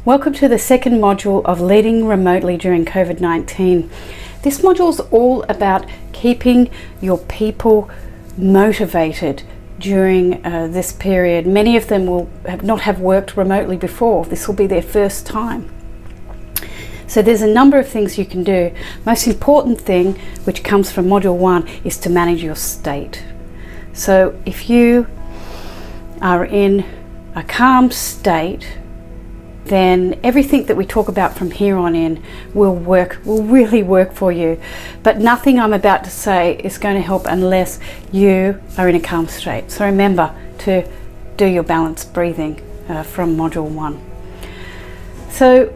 Welcome to the second module of leading remotely during COVID-19. This module is all about keeping your people motivated during this period. Many of them will not have worked remotely before. This will be their first time. So there's a number of things you can do. Most important thing, which comes from module 1, is to manage your state. So if you are in a calm state, then everything that we talk about from here on in will really work for you. But nothing I'm about to say is going to help unless you are in a calm state. So remember to do your balanced breathing from module 1. So,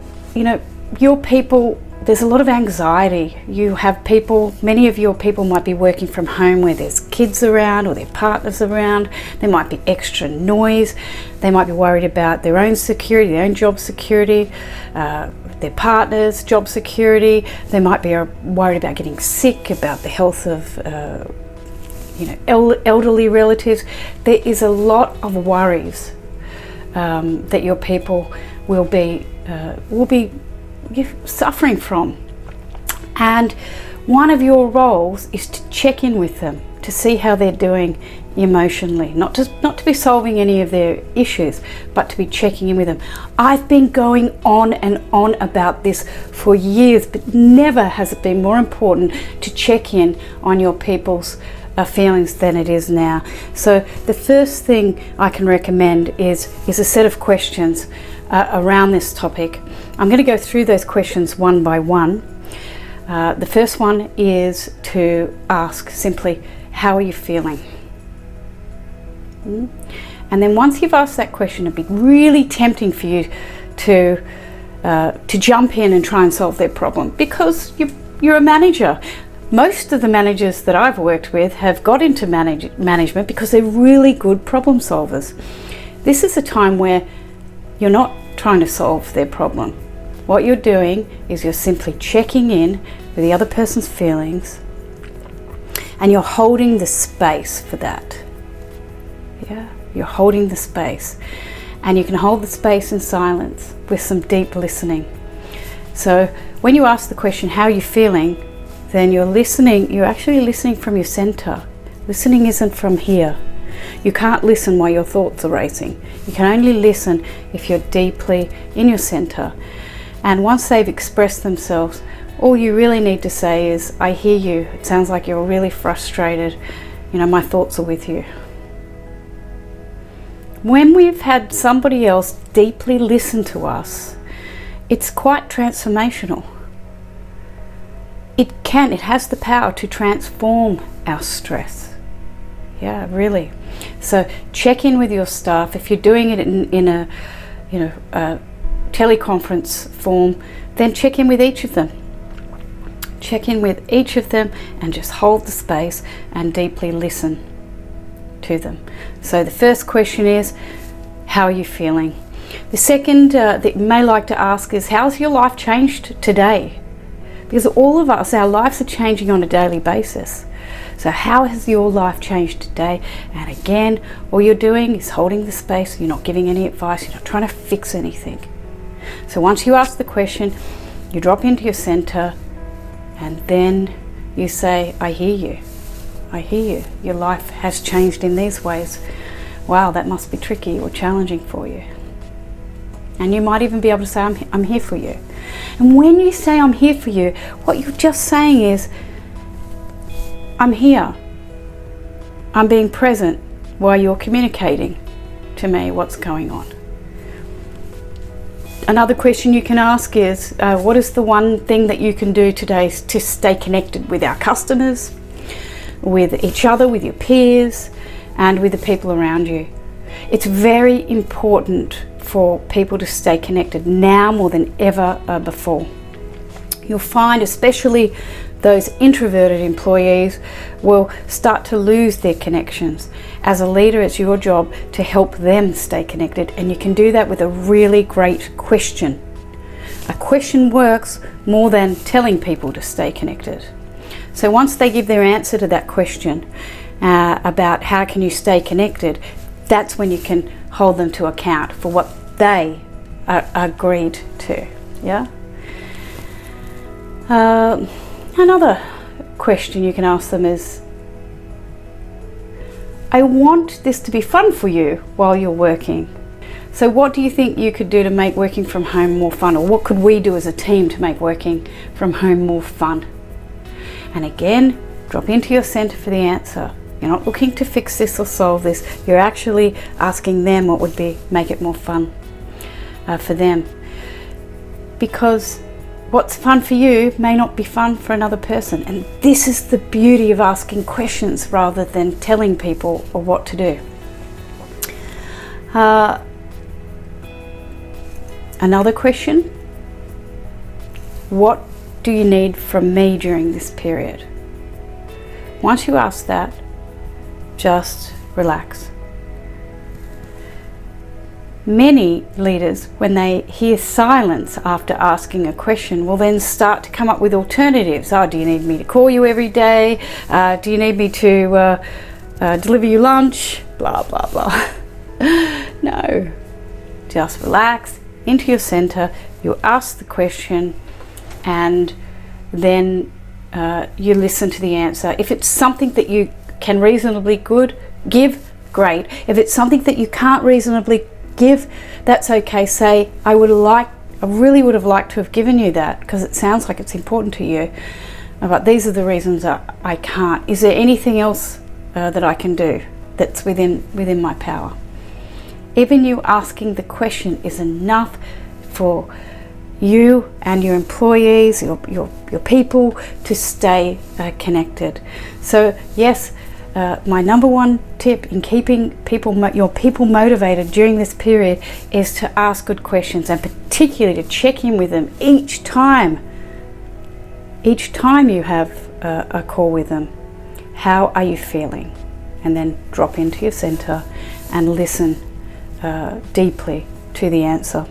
your people, there's a lot of anxiety. You have people, many of your people might be working from home where there's kids around or their partners around. There might be extra noise. They might be worried about their own security, their own job security, their partner's job security. They might be worried about getting sick, about the health of elderly relatives. There is a lot of worries that your people will be suffering from, and one of your roles is to check in with them to see how they're doing emotionally, not to be solving any of their issues, but to be checking in with them. I've been going on and on about this for years, but never has it been more important to check in on your people's feelings than it is now. So the first thing I can recommend is a set of questions around this topic. I'm going to go through those questions one by one. The first one is to ask simply, how are you feeling? And then once you've asked that question, it'd be really tempting for you to jump in and try and solve their problem, because you're a manager. Most of the managers that I've worked with have got into management because they're really good problem solvers. This is a time where you're not trying to solve their problem. What you're doing is you're simply checking in with the other person's feelings, and you're holding the space for that. Yeah, you're holding the space, and you can hold the space in silence with some deep listening. So when you ask the question, how are you feeling? Then you're actually listening from your center. Listening isn't from here. You can't listen while your thoughts are racing. You can only listen if you're deeply in your center. And once they've expressed themselves, all you really need to say is, I hear you. It sounds like you're really frustrated. My thoughts are with you. When we've had somebody else deeply listen to us, it's quite transformational. It has the power to transform our stress. Yeah, really. So check in with your staff. If you're doing it in a teleconference form, then check in with each of them. Check in with each of them and just hold the space and deeply listen to them. So the first question is, how are you feeling? The second that you may like to ask is, how's your life changed today? Because all of us, our lives are changing on a daily basis. So how has your life changed today? And again, all you're doing is holding the space. You're not giving any advice. You're not trying to fix anything. So once you ask the question, you drop into your center, and then you say, I hear you. I hear you. Your life has changed in these ways. Wow, that must be tricky or challenging for you. And you might even be able to say, I'm here for you. And when you say I'm here for you, what you're just saying is, I'm here. I'm being present while you're communicating to me what's going on. Another question you can ask is, what is the one thing that you can do today to stay connected with our customers, with each other, with your peers, and with the people around you? It's very important for people to stay connected now more than ever before. You'll find especially those introverted employees will start to lose their connections. As a leader, it's your job to help them stay connected, and you can do that with a really great question. A question works more than telling people to stay connected. So once they give their answer to that question about how can you stay connected, that's when you can hold them to account for what they agreed to. Yeah. Another question you can ask them is, I want this to be fun for you while you're working. So what do you think you could do to make working from home more fun? Or what could we do as a team to make working from home more fun? And again, drop into your center for the answer. You're not looking to fix this or solve this. You're actually asking them what would make it more fun for them. Because what's fun for you may not be fun for another person. And this is the beauty of asking questions rather than telling people what to do. Another question, what do you need from me during this period? Once you ask that, just relax. Many leaders, when they hear silence after asking a question, will then start to come up with alternatives. Oh, do you need me to call you every day? Do you need me to deliver you lunch? Blah, blah, blah. No, just relax into your center. You ask the question and then you listen to the answer. If it's something that you can reasonably give, great. If it's something that you can't reasonably give, that's okay. Say, I really would have liked to have given you that because it sounds like it's important to you, but these are the reasons I can't. Is there anything else that I can do that's within my power? Even you asking the question is enough for you and your employees, your people, to stay connected. So yes, my number one tip in keeping your people motivated during this period is to ask good questions, and particularly to check in with them each time you have a call with them. How are you feeling? And then drop into your center and listen deeply to the answer.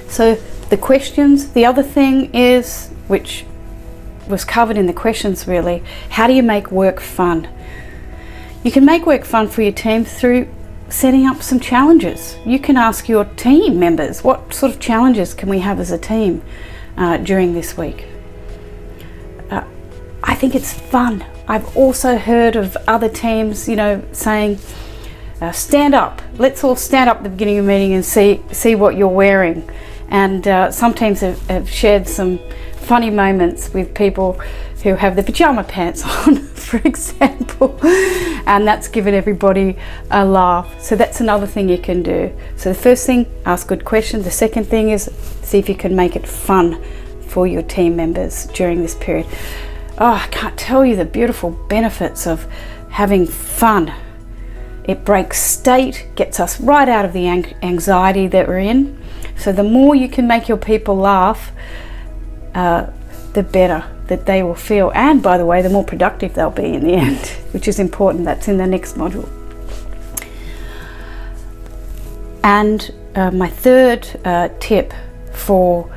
So the questions, the other thing is, which was covered in the questions really, how do you make work fun? You can make work fun for your team through setting up some challenges. You can ask your team members, what sort of challenges can we have as a team during this week? I think it's fun. I've also heard of other teams, saying, stand up. Let's all stand up at the beginning of the meeting and see what you're wearing. And some teams have shared some funny moments with people who have their pajama pants on, for example, and that's given everybody a laugh. So that's another thing you can do. So the first thing, ask good questions. The second thing is see if you can make it fun for your team members during this period. Oh, I can't tell you the beautiful benefits of having fun. It breaks state, gets us right out of the anxiety that we're in. So the more you can make your people laugh, the better that they will feel. And by the way, the more productive they'll be in the end, which is important. That's in the next module. And my third tip for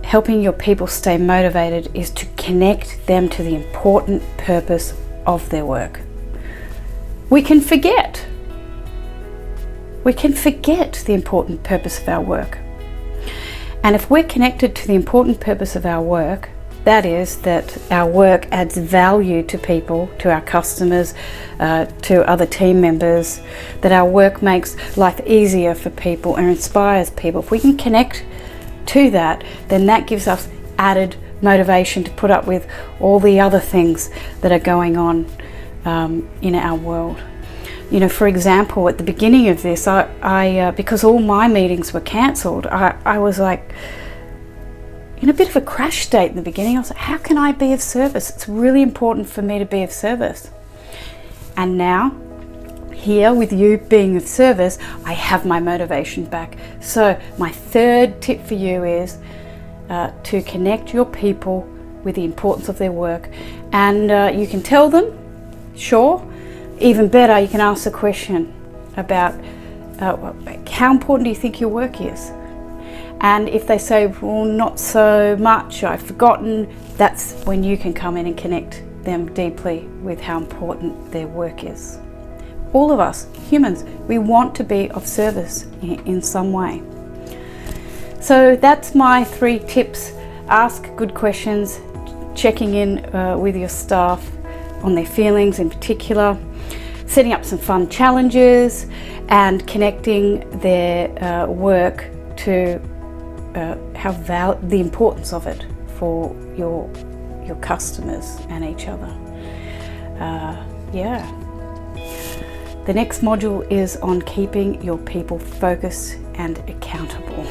helping your people stay motivated is to connect them to the important purpose of their work. We can forget the important purpose of our work. And if we're connected to the important purpose of our work, that is that our work adds value to people, to our customers, to other team members, that our work makes life easier for people and inspires people. If we can connect to that, then that gives us added motivation to put up with all the other things that are going on in our world. For example, at the beginning of this, I because all my meetings were cancelled, I was like in a bit of a crash state in the beginning. I was like, how can I be of service? It's really important for me to be of service. And now, here with you being of service, I have my motivation back. So my third tip for you is to connect your people with the importance of their work. And you can tell them, sure. Even better, you can ask a question about how important do you think your work is? And if they say, well, not so much, I've forgotten, that's when you can come in and connect them deeply with how important their work is. All of us humans, we want to be of service in some way. So that's my 3 tips. Ask good questions, checking in with your staff on their feelings in particular, setting up some fun challenges, and connecting their work to the importance of it for your customers and each other. Yeah. The next module is on keeping your people focused and accountable.